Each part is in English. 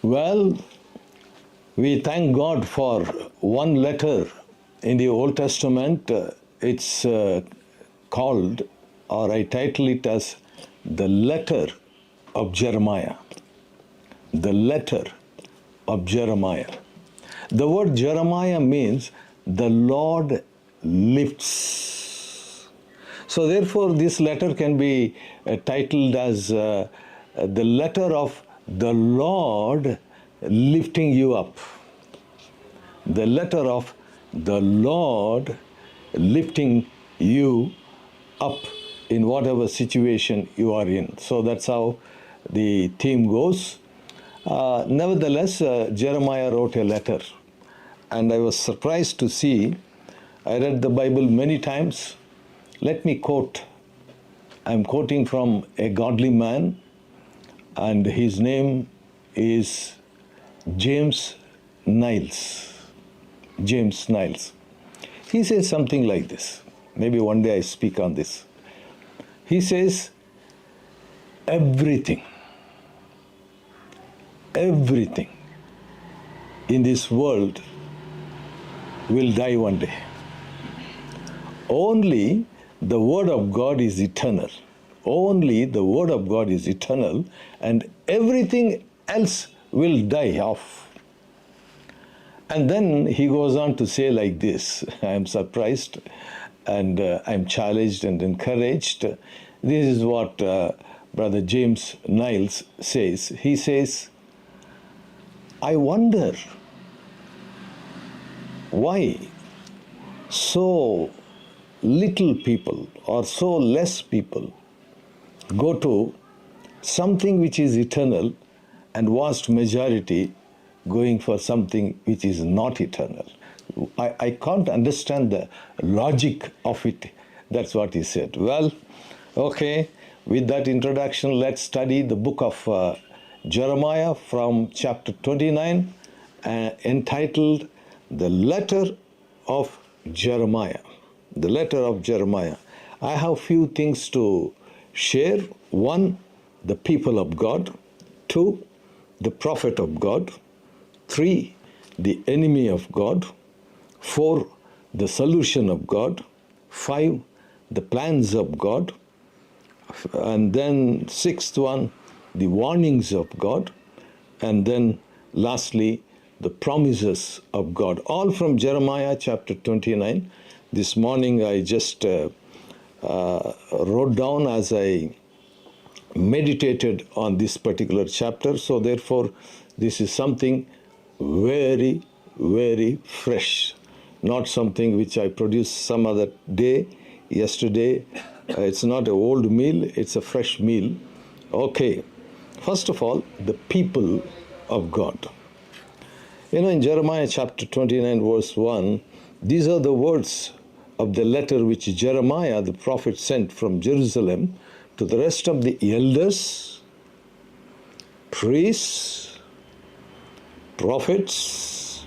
Well, we thank God for one letter in the Old Testament. It's called, or I title it as the letter of Jeremiah. The letter of Jeremiah. The word Jeremiah means the Lord lifts. So therefore this letter can be titled as the letter of the Lord lifting you up. The letter of the Lord lifting you up in whatever situation you are in. So that's how the theme goes. Nevertheless, Jeremiah wrote a letter, and I was surprised to see. I read the Bible many times. Let me quote. I'm quoting from a godly man, and his name is James Niles. James Niles. He says something like this. Maybe one day I speak on this. He says, everything in this world will die one day. Only the Word of God is eternal. Only the Word of God is eternal, and everything else will die off. And then he goes on to say like this. I am surprised, and I'm challenged and encouraged. This is what Brother James Niles says. He says, I wonder why so little people or so less people go to something which is eternal, and vast majority going for something which is not eternal. I can't understand the logic of it. That's what he said. Well, okay, with that introduction, let's study the book of Jeremiah from chapter 29, entitled The Letter of Jeremiah. The letter of Jeremiah. I have few things to share. One, the people of God. Two, the prophet of God. Three, the enemy of God. Four, the solution of God. Five, the plans of God. And then sixth one, the warnings of God. And then lastly, the promises of God. All from Jeremiah chapter 29. This morning I just wrote down as I meditated on this particular chapter. So therefore, this is something very, very fresh. Not something which I produced some other day, yesterday. It's not an old meal, it's a fresh meal. Okay, first of all, the people of God. You know, in Jeremiah chapter 29, verse 1, these are the words of the letter which Jeremiah, the prophet, sent from Jerusalem to the rest of the elders, priests, prophets,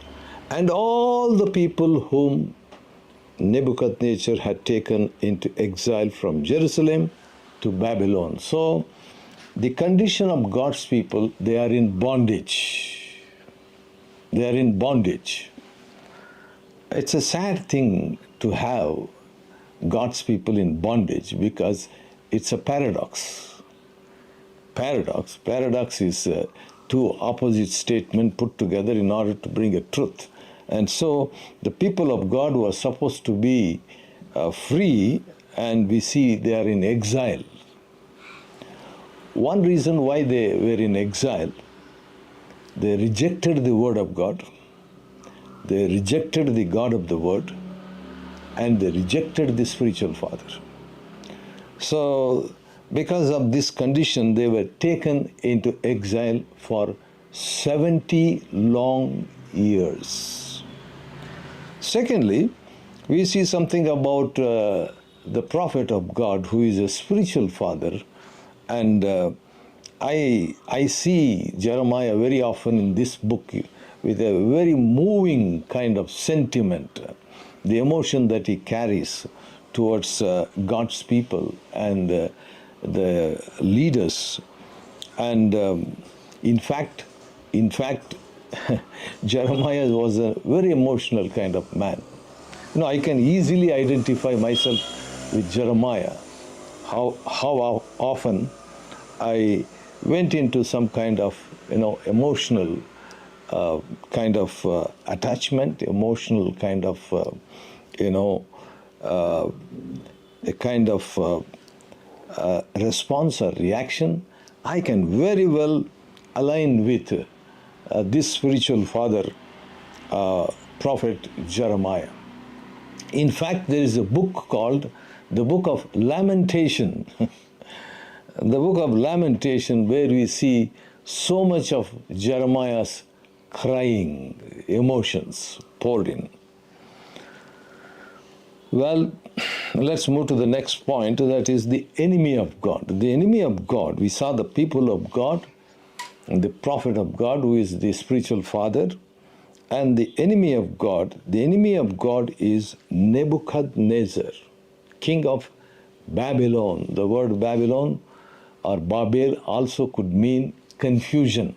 and all the people whom Nebuchadnezzar had taken into exile from Jerusalem to Babylon. So, the condition of God's people, they are in bondage. They are in bondage. It's a sad thing to have God's people in bondage because it's a paradox. Paradox is two opposite statements put together in order to bring a truth. And so the people of God were supposed to be free, and we see they are in exile. One reason why they were in exile, they rejected the word of God, they rejected the God of the word, and they rejected the spiritual father. So because of this condition, they were taken into exile for 70 long years. Secondly, we see something about the prophet of God, who is a spiritual father. And I see Jeremiah very often in this book with a very moving kind of sentiment, the emotion that he carries towards God's people and the leaders. And in fact, In fact, Jeremiah was a very emotional kind of man. I can easily identify myself with Jeremiah. How often I went into some kind of emotional kind of attachment, emotional kind of a kind of response or reaction. I can very well align with this spiritual father, Prophet Jeremiah. In fact, there is a book called the Book of Lamentation. The Book of Lamentation, where we see so much of Jeremiah's crying, emotions poured in. Well, let's move to the next point, that is the enemy of God. The enemy of God, we saw the people of God, and the prophet of God, who is the spiritual father, and the enemy of God. The enemy of God is Nebuchadnezzar, king of Babylon. The word Babylon or Babel also could mean confusion,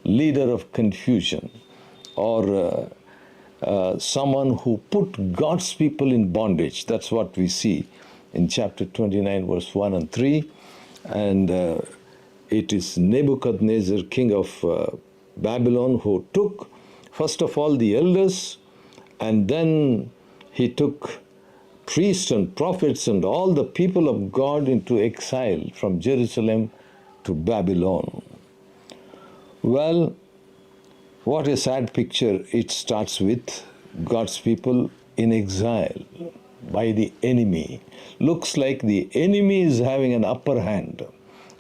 leader of confusion, or someone who put God's people in bondage. That's what we see in chapter 29, verse 1 and 3. And it is Nebuchadnezzar, king of Babylon, who took, first of all, the elders, and then he took priests and prophets and all the people of God into exile from Jerusalem to Babylon. Well, what a sad picture. It starts with God's people in exile by the enemy. Looks like the enemy is having an upper hand.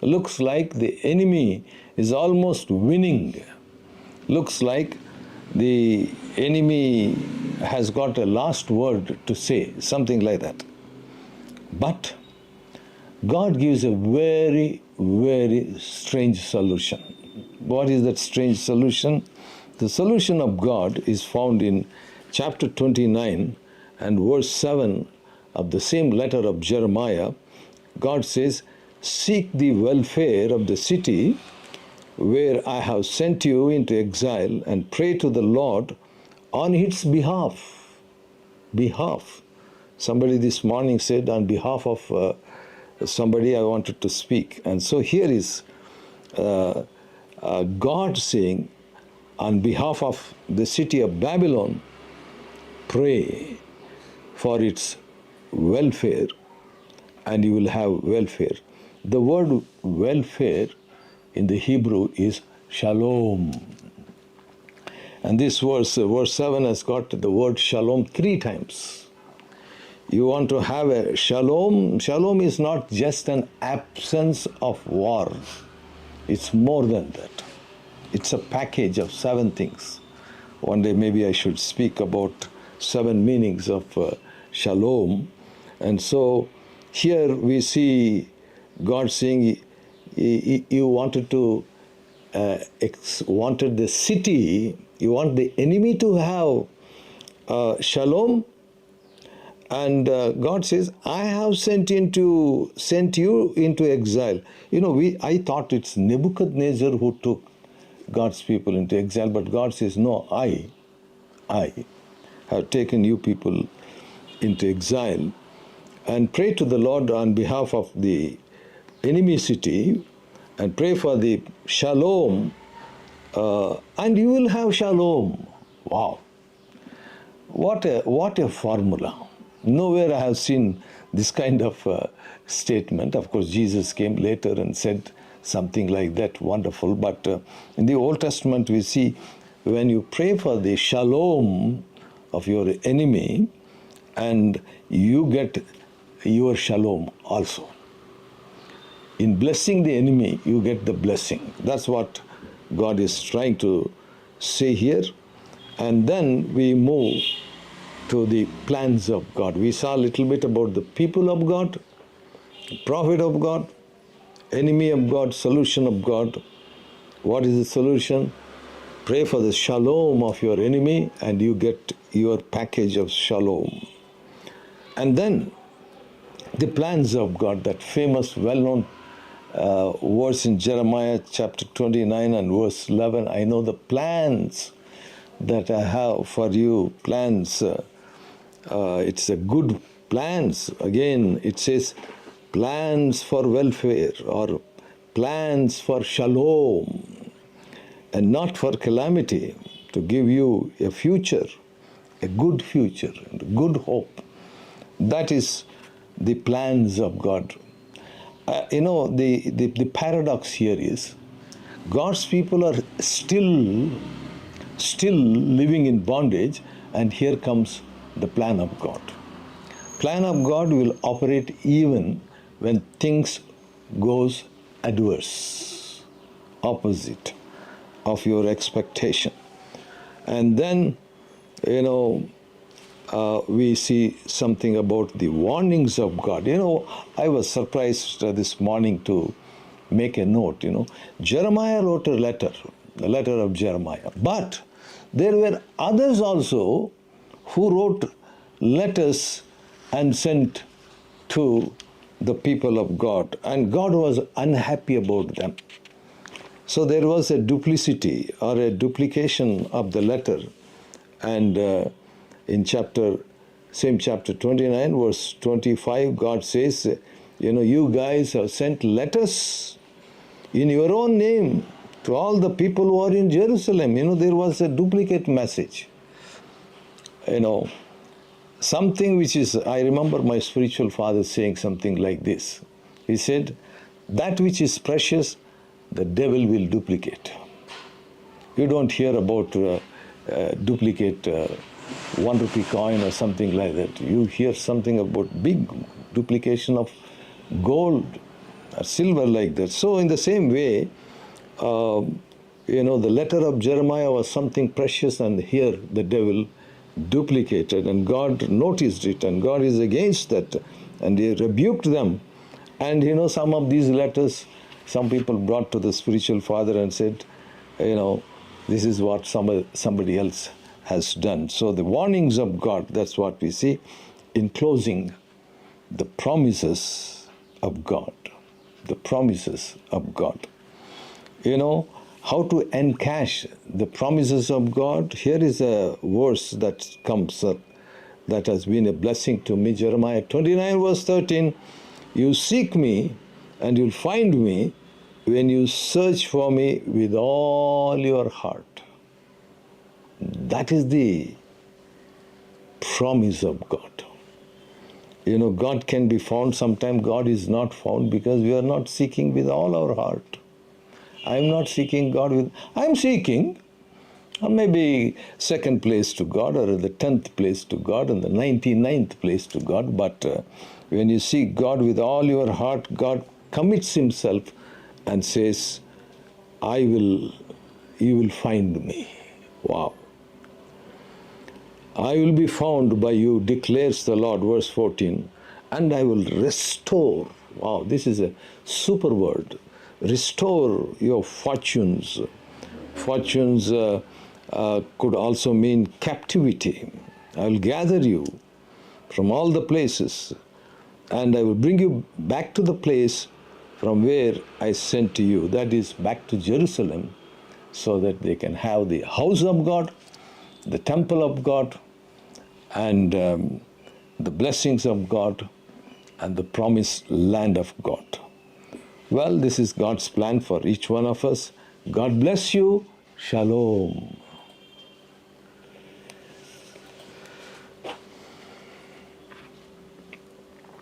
Looks like the enemy is almost winning. Looks like the enemy has got a last word to say, something like that. But God gives a very, very strange solution. What is that strange solution? The solution of God is found in chapter 29 and verse 7 of the same letter of Jeremiah. God says, "Seek the welfare of the city where I have sent you into exile, and pray to the Lord on its behalf." Behalf. Somebody this morning said, on behalf of somebody I wanted to speak. And so here is God saying, on behalf of the city of Babylon, pray for its welfare, and you will have welfare. The word welfare in the Hebrew is shalom. And this verse 7 has got the word shalom 3 times. You want to have a shalom. Shalom is not just an absence of war. It's more than that. It's a package of 7 things. One day maybe I should speak about 7 meanings of shalom. And so here we see God saying, you wanted to wanted the city, you want the enemy to have shalom, and God says, I have sent you into exile. I thought it's Nebuchadnezzar who took God's people into exile, but God says, no, I have taken you people into exile, and pray to the Lord on behalf of the enemy city, and pray for the shalom, and you will have shalom. Wow. What a formula. Nowhere I have seen this kind of statement. Of course, Jesus came later and said something like that, wonderful. But in the Old Testament, we see when you pray for the shalom of your enemy, and you get your shalom also. In blessing the enemy, you get the blessing. That's what God is trying to say here. And then we move to the plans of God. We saw a little bit about the people of God, prophet of God, enemy of God, solution of God. What is the solution? Pray for the shalom of your enemy, and you get your package of shalom. And then the plans of God, that famous, well-known verse in Jeremiah chapter 29 and verse 11. I know the plans that I have for you. Plans, it's a good plans. Again, it says plans for welfare or plans for shalom and not for calamity, to give you a future, a good future, and a good hope. That is the plans of God. The paradox here is God's people are still living in bondage, and here comes the plan of God. Plan of God will operate even when things goes adverse, opposite of your expectation. And then, we see something about the warnings of God. I was surprised this morning to make a note. Jeremiah wrote a letter, the letter of Jeremiah. But there were others also who wrote letters and sent to the people of God, and God was unhappy about them. So there was a duplicity or a duplication of the letter. And in same chapter 29, verse 25, God says, you guys have sent letters in your own name to all the people who are in Jerusalem. There was a duplicate message. Something which is, I remember my spiritual father saying something like this. He said, that which is precious, the devil will duplicate. You don't hear about duplicate 1 rupee coin or something like that. You hear something about big duplication of gold or silver like that. So in the same way, the letter of Jeremiah was something precious, and here the devil duplicated, and God noticed it, and God is against that, and he rebuked them. And some of these letters, some people brought to the spiritual father and said, this is what somebody else has done. So the warnings of God, that's what we see. In closing, the promises of God. The promises of God. How to encash the promises of God. Here is a verse that comes up that has been a blessing to me. Jeremiah 29 verse 13. You seek me and you'll find me when you search for me with all your heart. That is the promise of God. God can be found. Sometimes God is not found because we are not seeking with all our heart. I'm not seeking God I'm seeking maybe second place to God, or the 10th place to God, and the 99th place to God. But when you seek God with all your heart, God commits himself and says, you will find me. Wow. I will be found by you, declares the Lord, verse 14, and I will restore. Wow, this is a super word. Restore your fortunes. Fortunes could also mean captivity. I will gather you from all the places, and I will bring you back to the place from where I sent to you. That is, back to Jerusalem, so that they can have the house of God, the temple of God, and the blessings of God, and the promised land of God. Well, this is God's plan for each one of us. God bless you. Shalom.